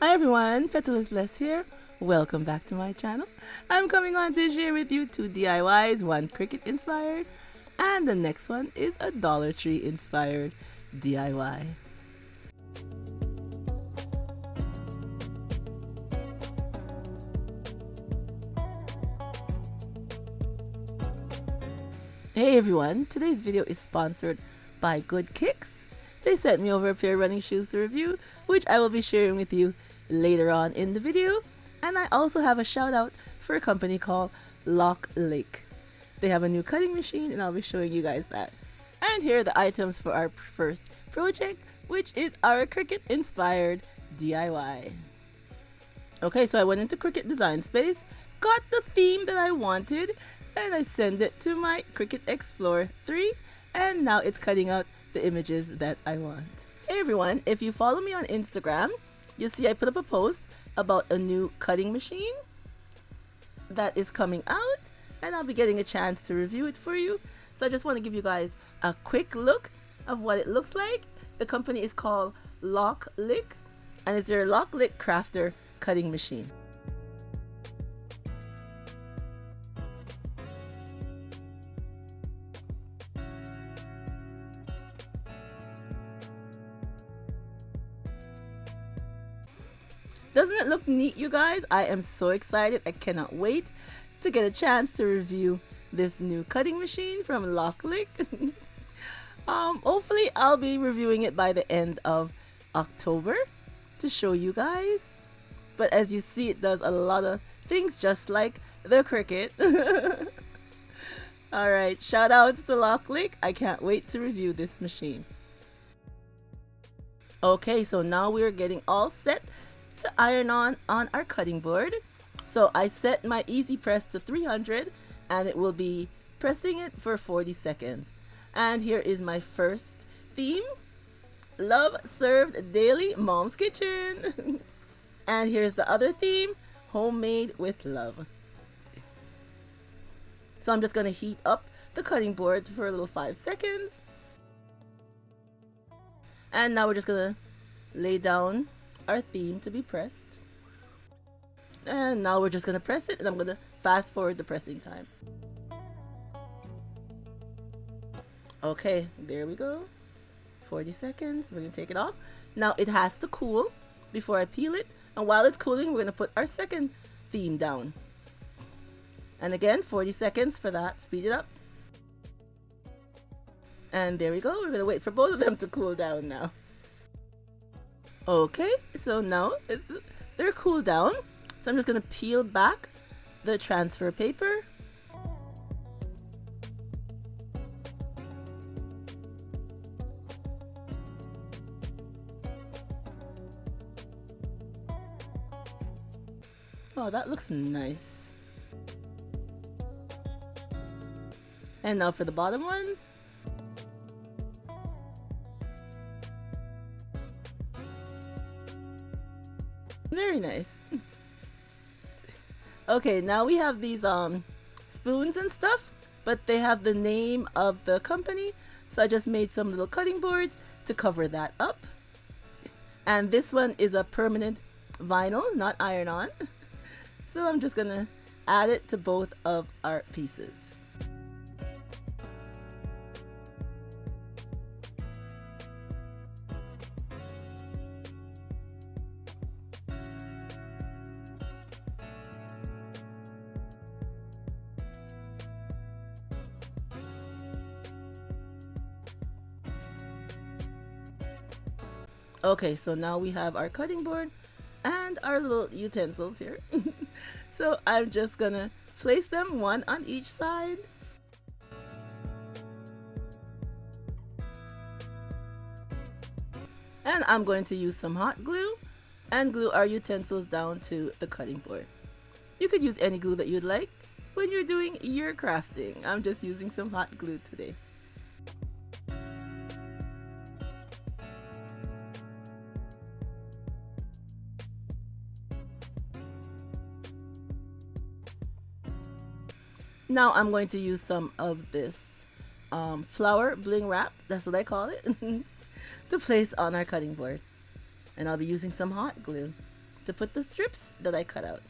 Hi everyone, Petalisbless here. Welcome back to my channel. I'm coming on to share with you two DIYs, one Cricut Inspired and the next one is a Dollar Tree inspired DIY. Hey everyone, today's video is sponsored by Good Kicks. They sent me over a pair of running shoes to review, which I will be sharing with you later on in the video. And I also have a shout out for a company called Lock Lake. They have a new cutting machine and I'll be showing you guys that. And here are the items for our first project, which is our Cricut Inspired DIY. Okay, so I went into Cricut Design Space, got the theme that I wanted, and I sent it to my Cricut Explore 3, and now it's cutting out the images that I want. Hey everyone, if you follow me on Instagram, you'll see I put up a post about a new cutting machine that is coming out, and I'll be getting a chance to review it for you. So I just want to give you guys a quick look of what it looks like. The company is called Lock Lake, and it's their Lock Lake Crafter cutting machine. Doesn't it look neat, you guys? I am so excited. I cannot wait to get a chance to review this new cutting machine from Lock Lake. Hopefully I'll be reviewing it by the end of October to show you guys. But as you see, it does a lot of things just like the Cricut. Alright, shout outs to Lock Lake. I can't wait to review this machine. Okay, so now we're getting all set to iron on our cutting board. So I set my easy press to 300 and it will be pressing it for 40 seconds. And here is my first theme: love served daily, mom's kitchen. And here's the other theme: homemade with love. So I'm just going to heat up the cutting board for a little 5 seconds. And now we're just going to lay down our theme to be pressed, and now we're just gonna press it, and I'm gonna fast forward the pressing time. Okay, there we go. 40 seconds. We're gonna take it off. Now it has to cool before I peel it, and while it's cooling we're gonna put our second theme down, and again 40 seconds for that. Speed it up, and there we go. We're gonna wait for both of them to cool down now. Okay, so now they're cooled down. So I'm just going to peel back the transfer paper. Oh, that looks nice. And now for the bottom one. Very nice. Okay, now we have these spoons and stuff, but they have the name of the company, so I just made some little cutting boards to cover that up. And this one is a permanent vinyl, not iron on. So I'm just gonna add it to both of our pieces. Okay, so now we have our cutting board and our little utensils here. So I'm just gonna place them one on each side. And I'm going to use some hot glue and glue our utensils down to the cutting board. You could use any glue that you'd like when you're doing your crafting. I'm just using some hot glue today. Now I'm going to use some of this flower bling wrap, that's what I call it, to place on our cutting board. And I'll be using some hot glue. to put the strips that I cut out.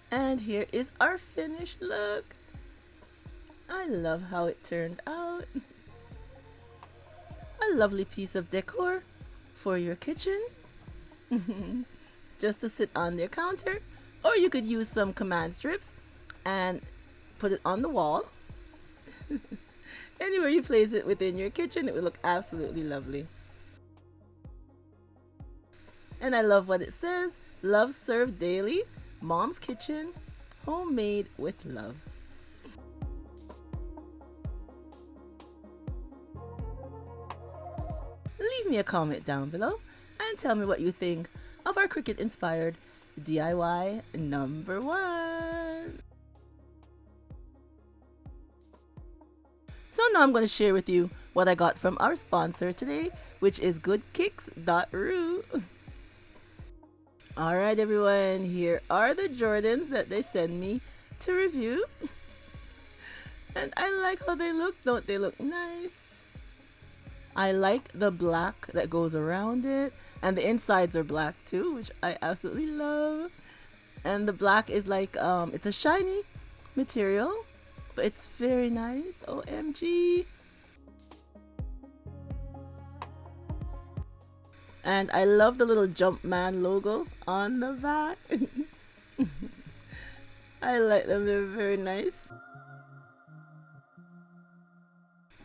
And here is our finished look. I love how it turned out. A lovely piece of decor for your kitchen. Just to sit on your counter. Or you could use some command strips and put it on the wall. Anywhere you place it within your kitchen, it will look absolutely lovely. And I love what it says. Love served daily. Mom's Kitchen, homemade with love. Leave me a comment down below and tell me what you think of our Cricut Inspired DIY number 1. So now I'm going to share with you what I got from our sponsor today, which is goodkicks.ru. Alright everyone, here are the Jordans that they send me to review. And I like how they look, don't they look nice? I like the black that goes around it, and the insides are black too, which I absolutely love. And the black is like, it's a shiny material, but it's very nice, OMG. And I love the little Jumpman logo on the back. I like them, they're very nice.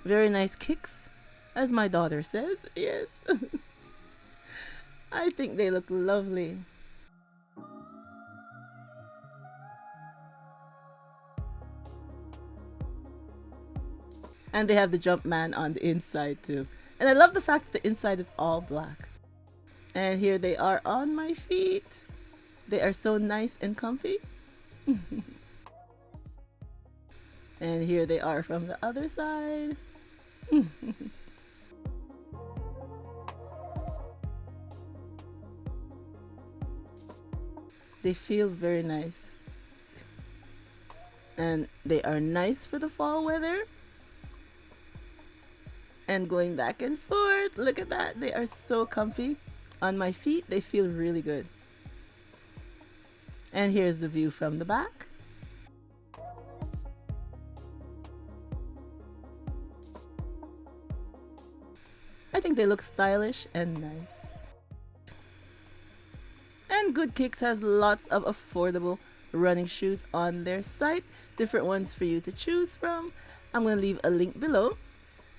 Very nice kicks, as my daughter says, yes. I think they look lovely. And they have the Jumpman on the inside too. And I love the fact that the inside is all black. And here they are on my feet. They are so nice and comfy. And here they are from the other side. They feel very nice. And they are nice for the fall weather. And going back and forth, look at that. They are so comfy. On my feet, they feel really good. And here's the view from the back. I think they look stylish and nice. And Good Kicks has lots of affordable running shoes on their site. Different ones for you to choose from. I'm going to leave a link below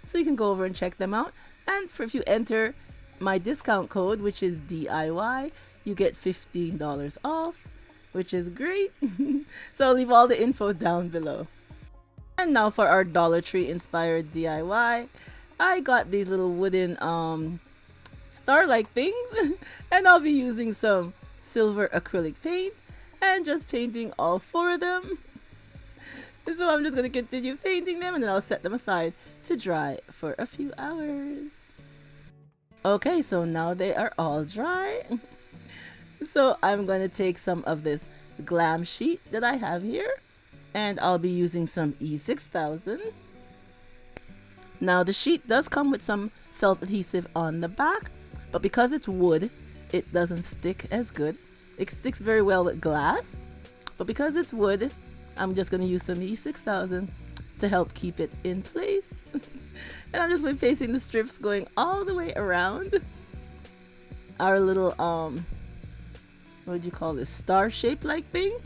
so you can go over and check them out. And if you enter my discount code, which is DIY, you get $15 off, which is great. So I'll leave all the info down below. And now for our Dollar Tree inspired DIY. I got these little wooden star-like things, and I'll be using some silver acrylic paint and just painting all 4 of them. So I'm just going to continue painting them, and then I'll set them aside to dry for a few hours. Okay, so now they are all dry. So I'm going to take some of this glam sheet that I have here, and I'll be using some E6000. Now the sheet does come with some self-adhesive on the back, but because it's wood, it doesn't stick as good. It sticks very well with glass, but because it's wood, I'm just going to use some E6000 to help keep it in place. And I'm just facing the strips going all the way around our little, what do you call this, star shape like thing?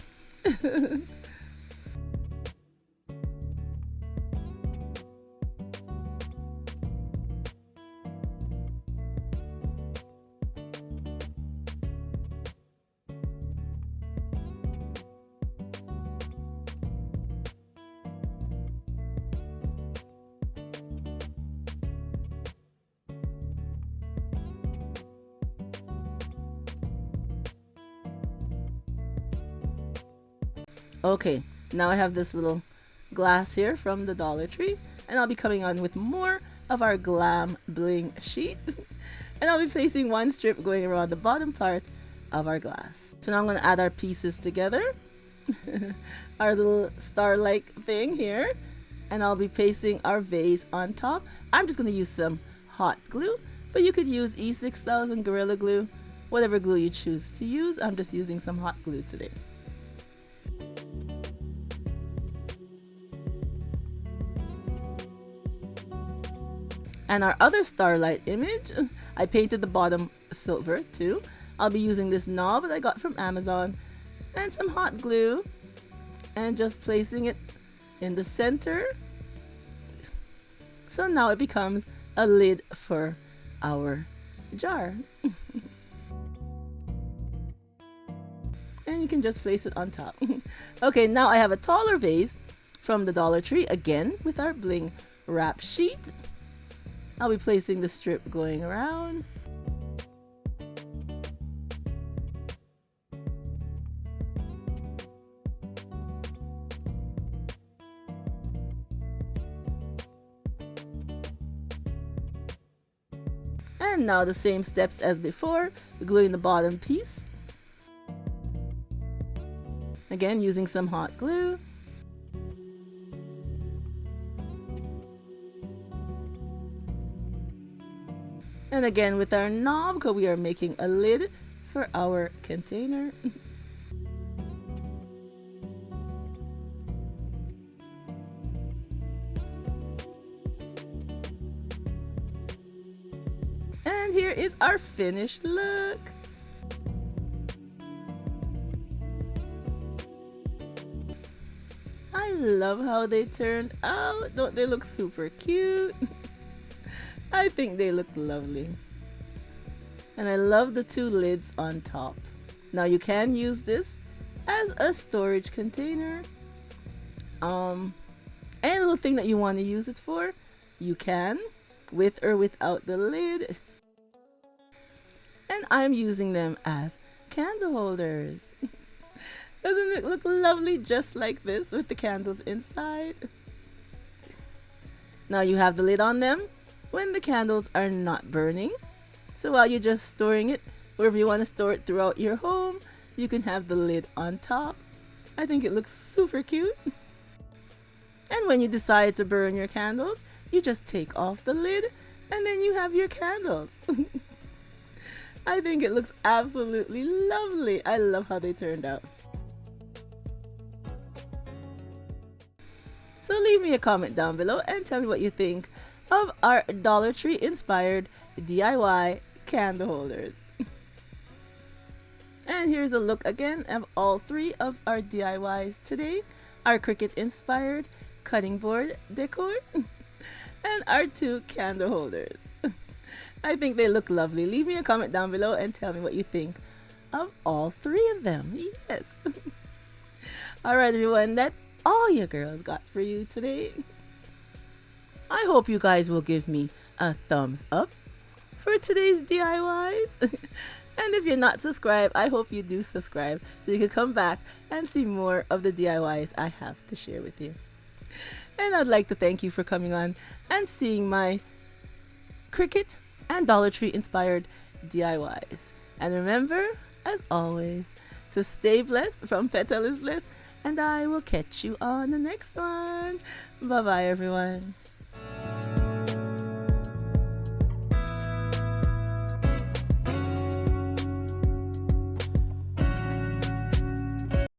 Okay, now I have this little glass here from the Dollar Tree, and I'll be coming on with more of our glam bling sheet. And I'll be placing one strip going around the bottom part of our glass. So now I'm going to add our pieces together. Our little star-like thing here. And I'll be pasting our vase on top. I'm just going to use some hot glue, but you could use E6000 Gorilla Glue, whatever glue you choose to use. I'm just using some hot glue today. And our other starlight image, I painted the bottom silver too. I'll be using this knob that I got from Amazon and some hot glue and just placing it in the center. So now it becomes a lid for our jar. And you can just place it on top. Okay, now I have a taller vase from the Dollar Tree, again with our bling wrap sheet. I'll be placing the strip going around. And now the same steps as before, gluing the bottom piece. Again, using some hot glue. And again with our knob, because we are making a lid for our container. And here is our finished look. I love how they turned out. Don't they look super cute? I think they look lovely. And I love the two lids on top. Now you can use this as a storage container. Any little thing that you want to use it for, you can, with or without the lid. And I'm using them as candle holders. Doesn't it look lovely just like this with the candles inside? Now you have the lid on them when the candles are not burning. So while you're just storing it, wherever you want to store it throughout your home, you can have the lid on top. I think it looks super cute. And when you decide to burn your candles, you just take off the lid and then you have your candles. I think it looks absolutely lovely. I love how they turned out. So leave me a comment down below and tell me what you think of our Dollar Tree inspired DIY candle holders. And here's a look again of all three of our DIYs today. Our Cricut Inspired cutting board decor and our two candle holders. I think they look lovely. Leave me a comment down below and tell me what you think of all three of them. Yes. Alright everyone, that's all your girls got for you today. I hope you guys will give me a thumbs up for today's DIYs. And if you're not subscribed, I hope you do subscribe so you can come back and see more of the DIYs I have to share with you. And I'd like to thank you for coming on and seeing my Cricut and Dollar Tree inspired DIYs. And remember, as always, to stay blessed from Petalisbless, and I will catch you on the next one. Bye bye everyone.